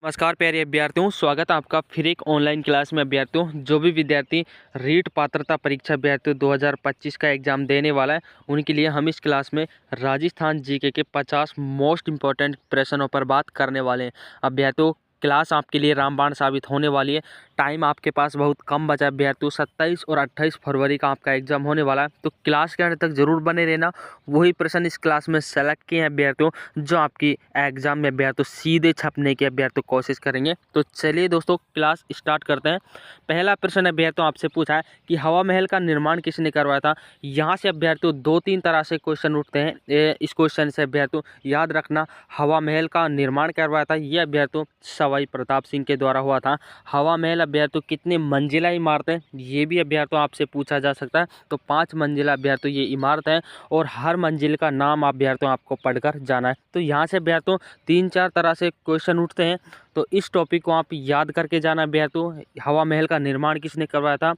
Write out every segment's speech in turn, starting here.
नमस्कार प्यारे अभ्यर्थियों, स्वागत है आपका फिर एक ऑनलाइन क्लास में। अभ्यर्थियों, जो भी विद्यार्थी रीट पात्रता परीक्षा अभ्यर्थियों 2025 का एग्जाम देने वाला है, उनके लिए हम इस क्लास में राजस्थान जीके के 50 मोस्ट इंपॉर्टेंट प्रश्नों पर बात करने वाले हैं। अभ्यर्थियों, क्लास आपके लिए रामबाण साबित होने वाली है। टाइम आपके पास बहुत कम बचा है अभ्यर्थियों। 27 और 28 फरवरी का आपका एग्जाम होने वाला है, तो क्लास के अंत तक जरूर बने रहना। वही प्रश्न इस क्लास में सेलेक्ट किए हैं अभ्यर्थियों, जो आपकी एग्जाम में अभ्यर्थियों सीधे छपने की अभ्यर्थियों कोशिश करेंगे। तो चलिए दोस्तों, क्लास स्टार्ट करते हैं। पहला प्रश्न अभ्यर्थियों आपसे पूछा है कि हवा महल का निर्माण किसने करवाया था। यहाँ से अभ्यर्थियों 2-3 तरह से क्वेश्चन उठते हैं। इस क्वेश्चन से अभ्यर्थियों याद रखना, हवा महल का निर्माण करवाया था ये अभ्यर्थियों सवाई प्रताप सिंह के द्वारा हुआ था। हवा महल अभ्यर्थियों कितने मंजिला इमारत है, ये भी अभ्यर्थियों आपसे पूछा जा सकता है। तो 5 मंजिला अभ्यर्थियों ये इमारत है और हर मंजिल का नाम अभ्यर्थियों आपको पढ़कर जाना है। तो यहाँ से अभ्यर्थियों 3-4 तरह से क्वेश्चन उठते हैं, तो इस टॉपिक को आप याद करके जाना अभ्यर्थियों। हवा महल का निर्माण किसने करवाया था,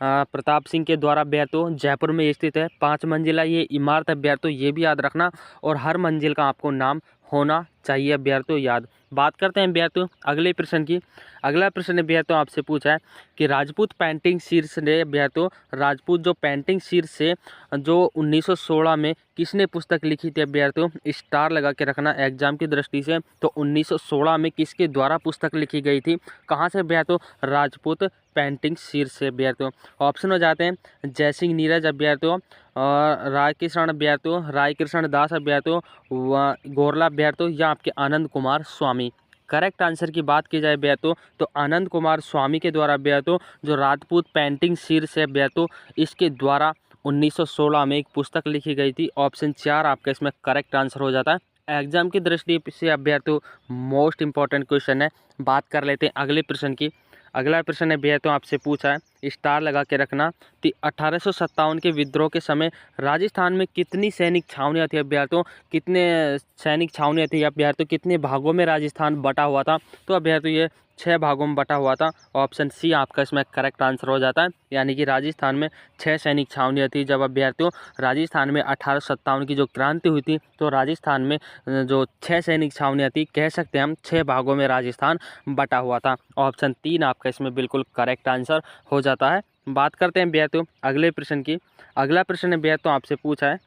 प्रताप सिंह के द्वारा अभ्यर्थियों। जयपुर में स्थित है, 5 मंजिला ये इमारत अभ्यर्थियों, ये भी याद रखना और हर मंजिल का आपको नाम होना चाहिए अभ्यर्थियों याद। बात करते हैं अभ्यर्थियों अगले प्रश्न की। अगला प्रश्न अभ्यर्थियों आपसे पूछा है कि राजपूत पेंटिंग शीर्ष ने अभ्यर्थियों, राजपूत जो पेंटिंग शीर्ष से जो 1916 में किसने पुस्तक लिखी थी अभ्यर्थियों, स्टार लगा के रखना एग्जाम की दृष्टि से। तो 1916 में किसके द्वारा पुस्तक लिखी गई थी, कहाँ से अभ्यर्थियों, राजपूत पेंटिंग शीर्ष से अभ्यर्थियों। ऑप्शन हो जाते हैं जयसिंह नीरज अभ्यर्थियों, और राय किशन अभ्यर्थियों, राय कृष्ण दास अभ्यर्थियों, गोरला अभ्यर्थियों या आपके आनंद कुमार स्वामी। करेक्ट आंसर की बात की जाए अभ्यर्थियों, तो आनंद कुमार स्वामी के द्वारा अभ्यर्थियों जो राजपूत पेंटिंग शीर्ष से अभ्यर्थियों, इसके द्वारा 1916 में एक पुस्तक लिखी गई थी। ऑप्शन 4 आपका इसमें करेक्ट आंसर हो जाता है। एग्जाम की दृष्टि से अभ्यर्थियों मोस्ट इंपॉर्टेंट क्वेश्चन है। बात कर लेते हैं अगले प्रश्न की। अगला प्रश्न है भैया तो आपसे पूछा है, स्टार लगा के रखना, कि 1857 के विद्रोह के समय राजस्थान में कितनी सैनिक छावनियाँ थी अभ्यर्थियों, कितने सैनिक छावनियाँ थी अभ्यर्थियों, कितने भागों में राजस्थान बटा हुआ था। तो अभ्यर्थियों ये 6 भागों में बटा हुआ था। ऑप्शन सी आपका इसमें करेक्ट आंसर हो जाता है, यानी कि राजस्थान में 6 सैनिक छावनियाँ थी। जब अभ्यर्थियों राजस्थान में 1857 की जो क्रांति हुई थी, तो राजस्थान में जो 6 सैनिक छावनियाँ थी, कह सकते हैं हम 6 भागों में राजस्थान बटा हुआ था। ऑप्शन 3 आपका इसमें बिल्कुल करेक्ट आंसर हो जाता है। बात करते हैं भैया अगले प्रश्न की। अगला प्रश्न भैया आपसे पूछा है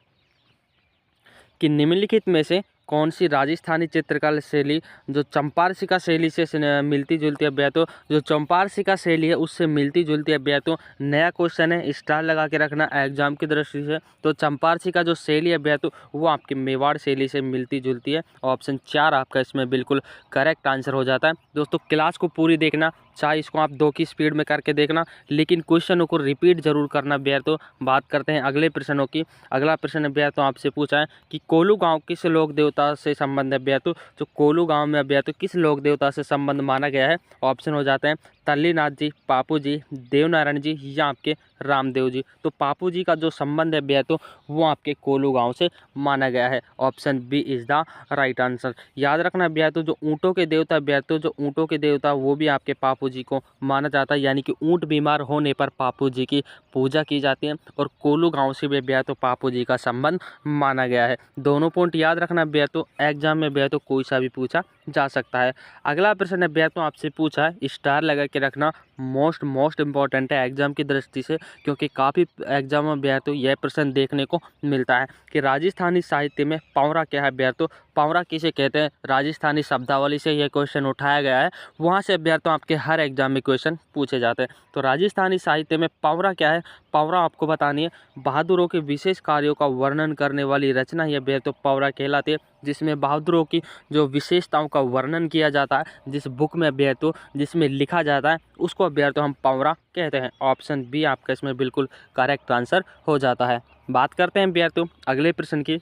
कि निम्नलिखित में से कौन सी राजस्थानी चित्रकला शैली जो चंपारसिका शैली से मिलती जुलती है अभ्यर्थियों, जो चंपारसिका शैली है उससे मिलती जुलती है अभ्यर्थियों। नया क्वेश्चन है, स्टार लगा के रखना एग्जाम की दृष्टि से। तो चंपारसिका जो शैली है अभ्यर्थियों, वो आपकी मेवाड़ शैली से मिलती जुलती है। ऑप्शन 4 आपका इसमें बिल्कुल करेक्ट आंसर हो जाता है। दोस्तों क्लास को पूरी देखना, चाहे इसको आप 2 की स्पीड में करके देखना, लेकिन क्वेश्चनों को रिपीट जरूर करना अभ्यर्थियों। बात करते हैं अगले प्रश्नों की। अगला प्रश्न अभ्यर्थियों आपसे पूछा है कि कोलू गांव किस लोक देवता से संबंध है अभ्यर्थियों, जो कोलू गांव में अभ्यर्थियों किस लोक देवता से संबंध माना गया है। ऑप्शन हो जाते हैं तल्लीनाथ जी, पापू जी, देवनारायण जी या आपके रामदेव जी। तो पापू जी का जो संबंध है अभ्यर्थियों, वो आपके कोलू गांव से माना गया है। Option B is the right answer. याद रखना अभ्यर्थियों, जो ऊँटों के देवता अभ्यर्थियों, जो ऊँटों के देवता वो भी आपके पापू जी को माना जाता है, यानी कि ऊँट बीमार होने पर पापू जी की पूजा की जाती है और कोलू गांव से भी अभ्यर्थियों पापू जी का संबंध माना गया है। दोनों पॉइंट याद रखना अभ्यर्थियों, एग्जाम में अभ्यर्थियों कोई सा भी पूछा जा सकता है। अगला प्रश्न अभ्यर्थियों आपसे पूछा है, स्टार लगा के रखना, मोस्ट इंपॉर्टेंट है एग्जाम की दृष्टि से, क्योंकि काफ़ी एग्जाम में अभ्यर्थियों यह प्रश्न देखने को मिलता है कि राजस्थानी साहित्य में पावरा क्या है अभ्यर्थियों, पावरा किसे कहते हैं। राजस्थानी शब्दावली से यह क्वेश्चन उठाया गया है, वहाँ से अभ्यर्थियों आपके हर एग्जाम में क्वेश्चन पूछे जाते हैं। तो राजस्थानी साहित्य में पावरा क्या है, पावरा आपको बतानी है बहादुरों के विशेष कार्यों का वर्णन करने वाली रचना ही अभ्यर्थियों पावरा कहलाती है, जिसमें बहादुरों की जो विशेषताओं का वर्णन किया जाता है, जिस बुक में अभ्यर्थियों जिसमें लिखा जाता है, उसको अभ्यर्थियों हम पावरा कहते हैं। ऑप्शन बी आपका इसमें बिल्कुल करेक्ट आंसर हो जाता है। बात करते हैं अभ्यर्थियों अगले प्रश्न की।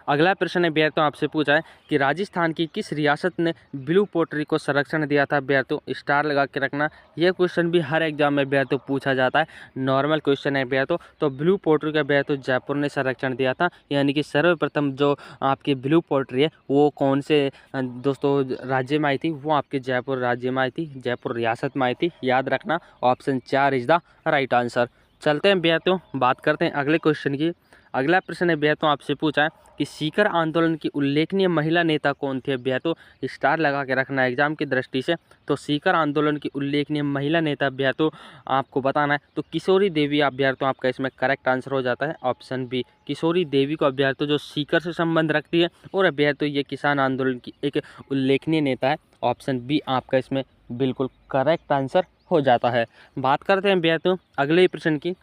अगला प्रश्न है अभ्यर्थियों आपसे पूछा है कि राजस्थान की किस रियासत ने ब्लू पोट्री को संरक्षण दिया था अभ्यर्थियों, स्टार लगा के रखना। यह क्वेश्चन भी हर एग्जाम में अभ्यर्थियों पूछा जाता है, नॉर्मल क्वेश्चन है अभ्यर्थियों। तो ब्लू पोट्री का अभ्यर्थियों जयपुर ने संरक्षण दिया था, यानी कि सर्वप्रथम जो आपकी ब्लू पोट्री है वो कौन से दोस्तों राज्य में आई थी, वो आपके जयपुर राज्य में आई थी, जयपुर रियासत में आई थी। याद रखना option 4 is the right answer. चलते हैं अभ्यर्थियों, बात करते हैं अगले क्वेश्चन की। अगला प्रश्न है अभ्यर्थियों आपसे पूछा है कि सीकर आंदोलन की उल्लेखनीय महिला नेता कौन थी अभ्यर्थियों, स्टार लगा के रखना एग्जाम की दृष्टि से। तो सीकर आंदोलन की उल्लेखनीय महिला नेता अभ्यर्थियों आपको बताना है तो किशोरी देवी अभ्यर्थियों आपका इसमें करेक्ट आंसर हो जाता है ऑप्शन बी। किशोरी देवी को अभ्यर्थियों जो सीकर से संबंध रखती है और अभ्यर्थियों ये किसान आंदोलन की एक उल्लेखनीय नेता है, ऑप्शन बी आपका इसमें बिल्कुल करेक्ट आंसर हो जाता है। बात करते हैं अभ्यर्थियों अगले प्रश्न की।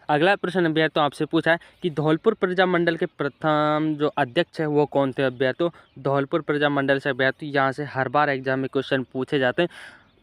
अगला प्रश्न अभ्यर्थियों आपसे पूछा है कि धौलपुर प्रजा मंडल के प्रथम जो अध्यक्ष है वो कौन थे अभ्यर्थियों। धौलपुर प्रजा मंडल से अभ्यर्थी यहाँ से हर बार एग्जाम में क्वेश्चन पूछे जाते हैं,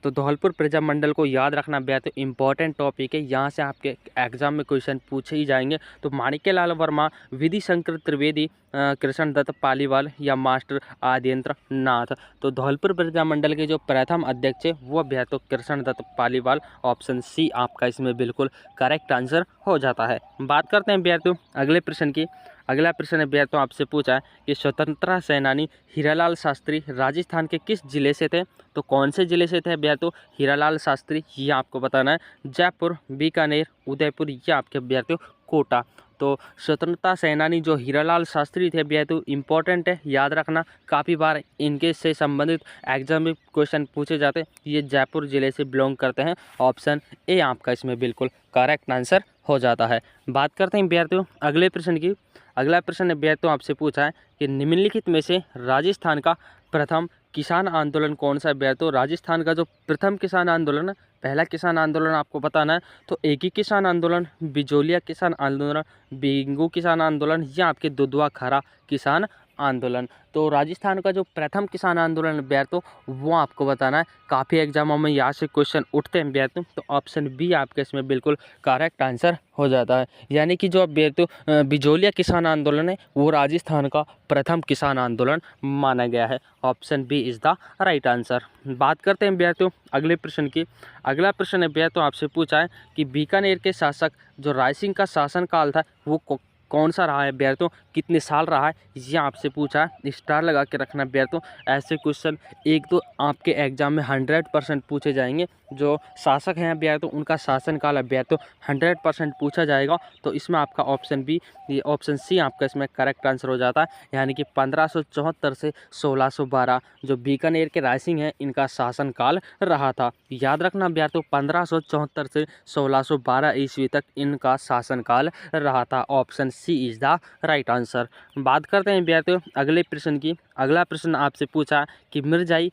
तो धौलपुर प्रजा मंडल को याद रखना अभ्यर्थियों इंपॉर्टेंट टॉपिक है, यहाँ से आपके एग्जाम में क्वेश्चन पूछे ही जाएंगे। तो माणिक्यलाल वर्मा, विधि शंकर त्रिवेदी, कृष्ण दत्त पालीवाल या मास्टर आद्येंद्र नाथ। तो धौलपुर प्रजा मंडल के जो प्रथम अध्यक्ष है वो अभ्यर्थियों कृष्ण दत्त पालीवाल, ऑप्शन सी आपका इसमें बिल्कुल करेक्ट आंसर हो जाता है। बात करते हैं अभ्यर्थियों अगले प्रश्न की। अगला प्रश्न अभ्यर्थियों आपसे पूछा है कि स्वतंत्रता सेनानी हीरालाल शास्त्री राजस्थान के किस जिले से थे। तो कौन से जिले से थे अभ्यर्थियों हीरालाल शास्त्री, ये आपको बताना है। जयपुर, बीकानेर, उदयपुर या आपके अभ्यर्थियों कोटा। तो स्वतंत्रता सेनानी जो हीरालाल शास्त्री थे अभ्यर्थियों इंपॉर्टेंट है, याद रखना, काफ़ी बार इनके से संबंधित एग्जाम में क्वेश्चन पूछे जाते हैं। ये जयपुर जिले से बिलोंग करते हैं, ऑप्शन ए आपका इसमें बिल्कुल करेक्ट आंसर हो जाता है। बात करते हैं अभ्यर्थियों अगले प्रश्न की। अगला प्रश्न अभ्यर्थियों आपसे पूछा है कि निम्नलिखित में से राजस्थान का प्रथम किसान आंदोलन कौन सा अभ्यर्थियों। राजस्थान का जो प्रथम किसान आंदोलन है, पहला किसान आंदोलन आपको बताना है तो एक ही किसान आंदोलन, बिजोलिया किसान आंदोलन, बिंगू किसान आंदोलन या आपके दुधवा खारा किसान आंदोलन। तो राजस्थान का जो प्रथम किसान आंदोलन अभ्यर्थियों वो आपको बताना है, काफ़ी एग्जामों में यहाँ से क्वेश्चन उठते हैं अभ्यर्थियों, तो ऑप्शन बी आपके इसमें बिल्कुल करेक्ट आंसर हो जाता है। यानी कि जो अभ्यर्थियों बिजोलिया किसान आंदोलन है वो राजस्थान का प्रथम किसान आंदोलन माना गया है, option B is the right answer. बात करते हैं अभ्यर्थियों अगले प्रश्न की। अगला प्रश्न अभ्यर्थियों आपसे पूछा है कि बीकानेर के शासक जो रायसिंह का शासनकाल था वो कौन सा रहा है अभ्यर्थियों, कितने साल रहा है, ये आपसे पूछा है। स्टार लगा के रखना अभ्यर्थियों, ऐसे क्वेश्चन एक तो आपके एग्जाम में 100% पूछे जाएंगे। जो शासक हैं अभ्यर्थियों उनका शासनकाल अभ्यर्थियों 100% पूछा जाएगा, तो इसमें आपका ऑप्शन बी, ये ऑप्शन सी आपका इसमें करेक्ट आंसर हो जाता है। यानी कि 1574 से 1612 जो बीकानेर के रायसिंह हैं इनका शासनकाल रहा था। याद रखना अभ्यर्थियों 1574 से 1612 ईस्वी तक इनका शासनकाल रहा था, option C is the right answer. बात करते हैं अभ्यर्थियों अगले प्रश्न की। अगला प्रश्न आपसे पूछा कि मिर्जाई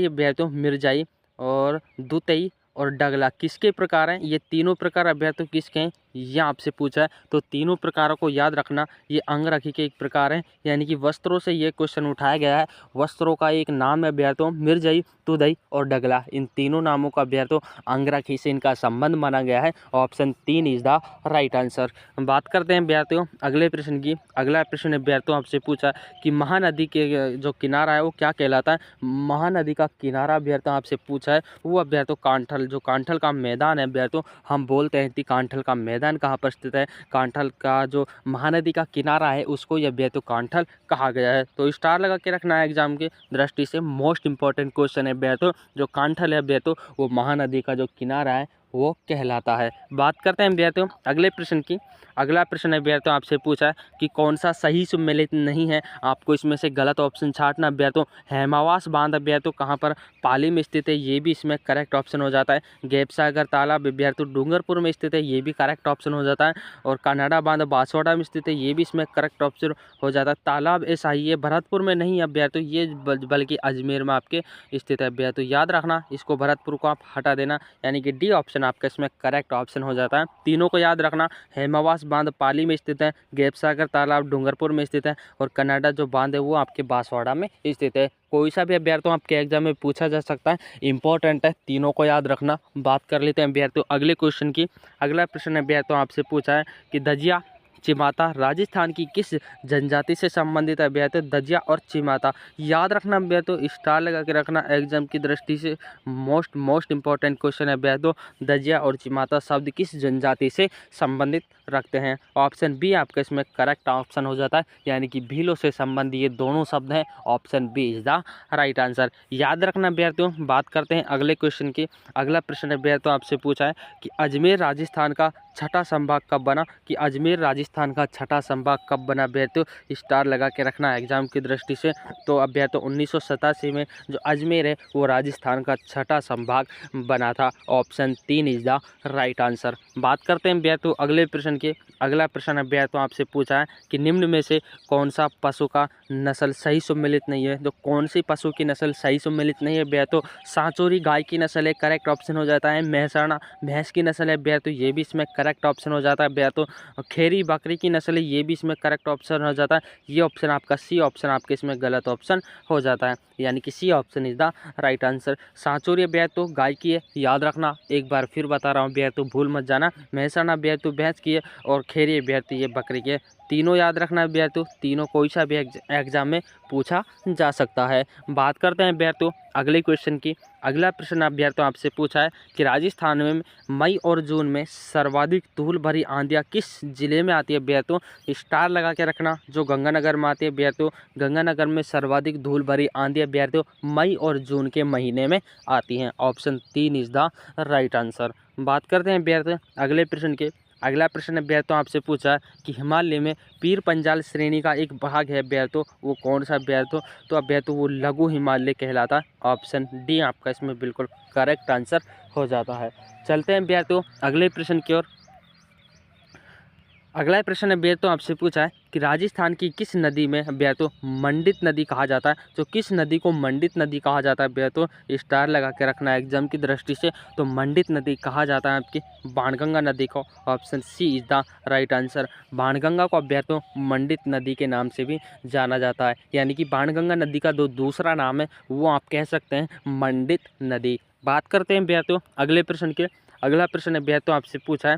अभ्यर्थियों मिर्जाई और दुतई और डगला किसके प्रकार हैं, ये तीनों प्रकार अभ्यर्थियों किसके हैं, ये आपसे पूछा है। तो तीनों प्रकारों को याद रखना, ये अंगरखी के एक प्रकार हैं, यानी कि वस्त्रों से ये क्वेश्चन उठाया गया है। वस्त्रों का एक नाम है अभ्यर्थियों मिर्जाई, तुदई और डगला, इन तीनों नामों का अभ्यर्थियों अंगरखी से इनका संबंध माना गया है, option 3 is the right answer. बात करते हैं अभ्यर्थियों अगले प्रश्न की। अगला प्रश्न अभ्यर्थियों आपसे पूछा कि महानदी के जो किनारा है वो क्या कहलाता है। महानदी का किनारा अभ्यर्थियों आपसे पूछा है वो अभ्यर्थियों कांठल, जो कांठल का मैदान है अभ्यर्थियों, हम बोलते हैं कि कांठल का मैदान कहाँ पर स्थित है। कांठल का जो महानदी का किनारा है उसको ये अभ्यर्थियों कांठल कहा गया है। तो स्टार लगा के रखना है एग्जाम की दृष्टि से, मोस्ट इंपॉर्टेंट क्वेश्चन है अभ्यर्थियों। जो कांठल है अभ्यर्थियों वो महानदी का जो किनारा है वो कहलाता है। बात करते हैं अभ्यर्थियों अगले प्रश्न की। अगला प्रश्न अभ्यर्थियों आपसे पूछा है कि कौन सा सही सुमेलित नहीं है, आपको इसमें से गलत ऑप्शन छांटना अभ्यर्थियों। हेमावास बांध अभ्यर्थियों कहाँ पर, पाली में स्थित है, ये भी इसमें करेक्ट ऑप्शन हो जाता है। गैपसागर तालाब अभ्यर्थियों डूंगरपुर में स्थित है, ये भी करेक्ट ऑप्शन हो जाता है। और कनाडा बांध बांसवाड़ा में स्थित है, ये भी इसमें करेक्ट ऑप्शन हो जाता है। तालाब ऐसा ही है भरतपुर में नहीं अभ्यर्थियों, ये बल्कि अजमेर में आपके स्थित है अभ्यर्थियों, याद रखना इसको, भरतपुर को आप हटा देना, यानी कि डी ऑप्शन आपका इसमें करेक्ट ऑप्शन हो जाता है। तीनों को याद रखना, हेमावास बांध पाली में स्थित है, गैपसागर तालाब डूंगरपुर में स्थित है और कनाडा जो बांध है वो आपके बांसवाड़ा में स्थित है। कोई सा भी अभ्यर्थियों आपके एग्जाम में पूछा जा सकता है, इंपॉर्टेंट है, तीनों को याद रखना। बात कर लेते हैं अभ्यर्थियों अगले क्वेश्चन की। अगला प्रश्न अभ्यर्थियों आपसे पूछा है कि दजिया चिमाता राजस्थान की किस जनजाति से संबंधित अभ्यर्थियों। दजिया और चिमाता याद रखना अभ्यर्थियों, स्टार लगा के रखना एग्जाम की दृष्टि से, मोस्ट इंपॉर्टेंट क्वेश्चन है अभ्यर्थियों। दजिया और चिमाता शब्द किस जनजाति से संबंधित रखते हैं, ऑप्शन बी आपका इसमें करेक्ट ऑप्शन हो जाता है, यानी कि भीलों से संबंधित ये दोनों शब्द हैं, option B is the right answer. याद रखना अभ्यर्थियों। बात करते हैं अगले क्वेश्चन की। अगला प्रश्न अभ्यर्थियों आपसे पूछा है कि अजमेर राजस्थान का छठा संभाग कब बना, कि अजमेर राजस्थान का छठा संभाग कब बना अभ्यर्थियों, स्टार लगा के रखना एग्जाम की दृष्टि से। तो अभ्यर्थियों 1987 में जो अजमेर है वो राजस्थान का छठा संभाग बना था। Option 3 is the right answer. बात करते हैं अभ्यर्थियों अगले प्रश्न के। अगला प्रश्न अभ्यर्थियों आपसे पूछा है कि निम्न में से कौन सा पशु का नस्ल सही सम्मिलित नहीं है। तो कौन सी पशु की नस्ल सही सम्मिलित नहीं है अभ्यर्थियों, सांचौरी गाय की नस्ल है, करेक्ट ऑप्शन हो जाता है। मेहसाणा भैंस की नस्ल है अभ्यर्थियों, ये भी इसमें करेक्ट ऑप्शन हो जाता है अभ्यर्थियों। खेरी बकरी की नस्ल है, ये भी इसमें करेक्ट ऑप्शन हो जाता है। ये ऑप्शन आपका सी ऑप्शन आपके इसमें गलत ऑप्शन हो जाता है, यानी कि C option is the right answer. सांचौरी अभ्यर्थियों गाय की है, याद रखना, एक बार फिर बता रहा हूँ अभ्यर्थियों, भूल मत जाना। मेहसाणा अभ्यर्थियों भैंस की है और खेरी अभ्यर्थी ये बकरी के। तीनों याद रखना अभ्यर्थियों, तीनों कोई सा भी एग्जाम में पूछा जा सकता है। बात करते हैं अभ्यर्थियों अगले क्वेश्चन की। अगला प्रश्न अभ्यर्थियों आपसे पूछा है कि राजस्थान में मई और जून में सर्वाधिक धूल भरी आंधियाँ किस जिले में आती है अभ्यर्थियों, स्टार लगा के रखना। जो गंगानगर में आती है अभ्यर्थियों, गंगानगर में सर्वाधिक धूल भरी आंधियाँ अभ्यर्थियों मई और जून के महीने में आती हैं। Option 3 is the right answer. बात करते हैं अभ्यर्थियों अगले प्रश्न के। अगला प्रश्न अभ्यर्थियों आपसे पूछा है कि हिमालय में पीर पंजाल श्रेणी का एक भाग है अभ्यर्थियों, वो कौन सा अभ्यर्थियों, तो अभ्यर्थियों वो लघु हिमालय कहलाता है। ऑप्शन डी आपका इसमें बिल्कुल करेक्ट आंसर हो जाता है। चलते हैं अभ्यर्थियों अगले प्रश्न की ओर। अगला प्रश्न अभ्यर्थियों आपसे पूछा है कि राजस्थान की किस नदी में अभ्यर्थियों मंडित नदी कहा जाता है। तो किस नदी को मंडित नदी कहा जाता है अभ्यर्थियों, स्टार लगा के रखना एग्जाम की दृष्टि से। तो मंडित नदी कहा जाता है आपकी बाणगंगा नदी को। Option C is the right answer. Banganga को अभ्यर्थियों मंडित नदी के नाम से भी जाना जाता है, यानी कि बाणगंगा नदी का दूसरा नाम है वो आप कह सकते हैं मंडित नदी। बात करते हैं अभ्यर्थियों अगले प्रश्न के। अगला प्रश्न अभ्यर्थियों आपसे पूछा है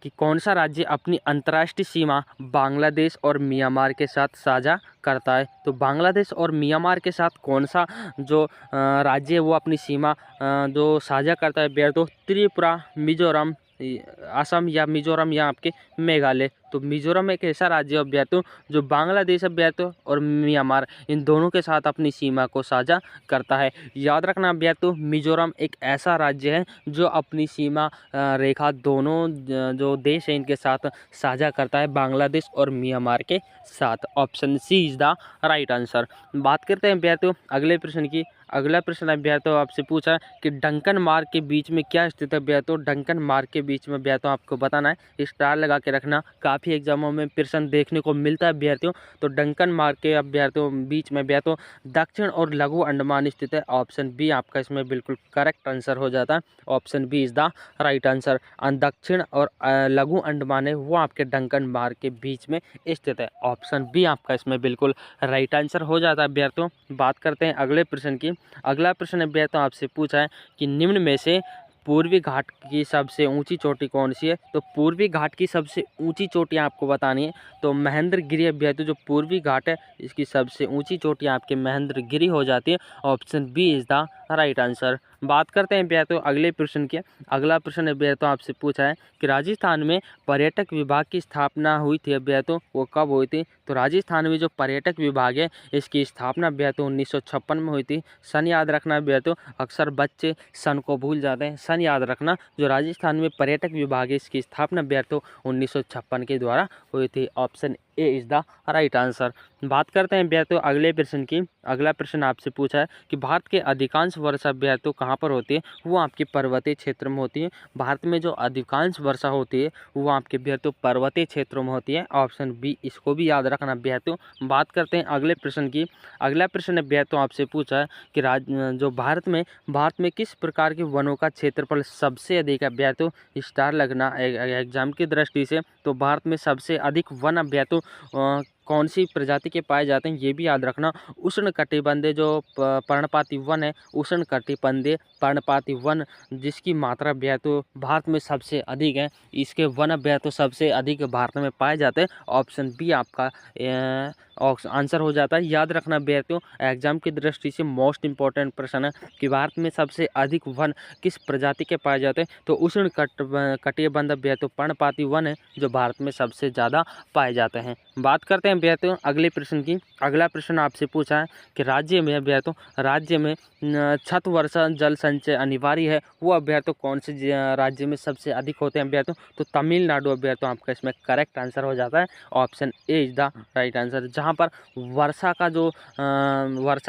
कि कौन सा राज्य अपनी अंतर्राष्ट्रीय सीमा बांग्लादेश और म्यांमार के साथ साझा करता है। तो बांग्लादेश और म्यांमार के साथ कौन सा जो राज्य है वो अपनी सीमा जो साझा करता है अभ्यर्थियों, त्रिपुरा, मिजोरम, असम या मिजोरम या आपके मेघालय। तो मिजोरम एक ऐसा राज्य अभ्यर्थियों जो बांग्लादेश अभ्यर्थियों और म्यांमार इन दोनों के साथ अपनी सीमा को साझा करता है। याद रखना अभ्यर्थियों मिजोरम एक ऐसा राज्य है जो अपनी सीमा रेखा दोनों जो देश हैं इनके साथ साझा करता है, बांग्लादेश और म्यांमार के साथ। Option C is the right answer. बात करते हैं अभ्यर्थियों अगले प्रश्न की। अगला प्रश्न अभ्यर्थियों आपसे पूछा है कि डंकन मार्ग के बीच में क्या स्थित है अभ्यर्थियों, डंकन मार्ग के बीच में अभ्यर्थियों आपको बताना है, स्टार लगा के रखना। काफ़ी एग्जामों में प्रश्न देखने को मिलता है अभ्यर्थियों। तो डंकन मार्ग के अभ्यर्थियों बीच में अभ्यर्थियों दक्षिण और लघु अंडमान स्थित है। ऑप्शन बी आपका इसमें बिल्कुल करेक्ट आंसर हो जाता है। Option B is the right answer. दक्षिण और लघु अंडमान है वो आपके डंकन मार्ग के बीच में स्थित है। ऑप्शन बी आपका इसमें बिल्कुल राइट आंसर हो जाता है अभ्यर्थियों। बात करते हैं अगले प्रश्न की। अगला प्रश्न अभ्यर्थियों आपसे पूछा है कि निम्न में से पूर्वी घाट की सबसे ऊंची चोटी कौन सी है। तो पूर्वी घाट की सबसे ऊंची चोटी आपको बतानी है। तो महेंद्रगिरी अभ्यर्थियों जो पूर्वी घाट है इसकी सबसे ऊंची चोटी आपके महेंद्रगिरी हो जाती है। Option B is the right answer. बात करते हैं अभ्यर्थियों अगले प्रश्न के। अगला प्रश्न अभ्यर्थियों आपसे पूछा है कि राजस्थान में पर्यटक विभाग की स्थापना हुई थी अभ्यर्थियों, वो कब हुई थी। तो राजस्थान में जो पर्यटक विभाग है इसकी स्थापना अभ्यर्थियों 1956 में हुई थी। सन याद रखना अभ्यर्थियों, अक्सर बच्चे सन को भूल जाते हैं, सन याद रखना। जो राजस्थान में पर्यटक विभाग है इसकी स्थापना अभ्यर्थियों 1956 के द्वारा हुई थी। Option A is the right answer. बात करते हैं अभ्यर्थियों अगले प्रश्न की। अगला प्रश्न आपसे पूछा है कि भारत के अधिकांश वर्षा अभ्यर्थियों कहाँ पर होती है, वो आपके पर्वतीय क्षेत्र में होती है। भारत में जो अधिकांश वर्षा होती है वो आपके अभ्यर्थियों पर्वतीय क्षेत्रों में होती है। ऑप्शन बी इसको भी याद रखना अभ्यर्थियों। बात करते हैं अगले प्रश्न की। अगला प्रश्न अभ्यर्थियों आपसे पूछा है कि जो भारत में किस प्रकार के वनों का क्षेत्रफल सबसे अधिक है अभ्यर्थियों, स्टार लगना एग्जाम की दृष्टि से। तो भारत में सबसे अधिक वन अभ्यर्थियों कौन सी प्रजाति के पाए जाते हैं ये भी याद रखना। उष्णकटिबंधीय जो पर्णपाती वन है, उष्णकटिबंधीय पर्णपाती वन जिसकी मात्रा अभ्यर्थियों भारत में सबसे अधिक है, इसके वन अभ्यर्थियों सबसे अधिक भारत में पाए जाते हैं। ऑप्शन बी आपका आंसर हो जाता है। याद रखना अभ्यर्थियों एग्जाम की दृष्टि से मोस्ट इंपॉर्टेंट प्रश्न है कि भारत में सबसे अधिक वन किस प्रजाति के पाए जाते हैं। तो उष्णकटिबंधीय अभ्यर्थियों पर्णपाती वन है जो भारत में सबसे ज़्यादा पाए जाते हैं। बात करते हैं हैं विद्यार्थियों अगले प्रश्न की। अगला प्रश्न आपसे पूछा है कि राज्य में विद्यार्थियों राज्य में छत वर्षा जल संचय अनिवार्य है, वो अभ्यर्थियों कौन से राज्य में सबसे अधिक होते हैं विद्यार्थियों? तो तमिलनाडु अभ्यर्थियों आपका इसमें करेक्ट आंसर हो जाता है। Option A is the right answer. जहाँ पर वर्षा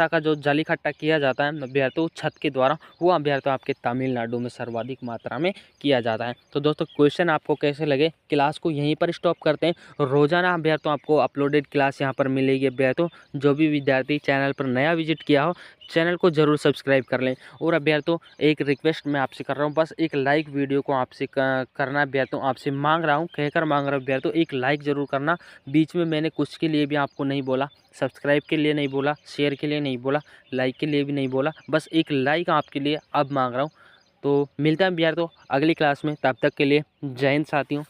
का जो जल इकट्ठा किया जाता है अभ्यर्थियों छत के द्वारा, वो अभ्यर्थियों आपके तमिलनाडु में सर्वाधिक मात्रा में किया जाता है। तो दोस्तों क्वेश्चन आपको कैसे लगे? क्लास को यहीं पर स्टॉप करते हैं। रोजाना अभ्यर्थियों आपको अपलोडेड क्लास यहाँ पर मिलेगी अभ्यर्थियों। जो भी विद्यार्थी चैनल पर नया विजिट किया हो, चैनल को जरूर सब्सक्राइब कर लें। और अभ्यर्थियों एक रिक्वेस्ट मैं आपसे कर रहा हूँ, बस एक लाइक वीडियो को आपसे करना अभ्यर्थियों, आपसे मांग रहा हूँ, कहकर मांग रहा हूँ अभ्यर्थियों, एक लाइक जरूर करना। बीच में मैंने कुछ के लिए भी आपको नहीं बोला, सब्सक्राइब के लिए नहीं बोला, शेयर के लिए नहीं बोला, लाइक के लिए भी नहीं बोला, बस एक लाइक आपके लिए अब मांग रहा हूँ। तो मिलता है अभ्यर्थियों अगली क्लास में, तब तक के लिए जय हिंद साथियों।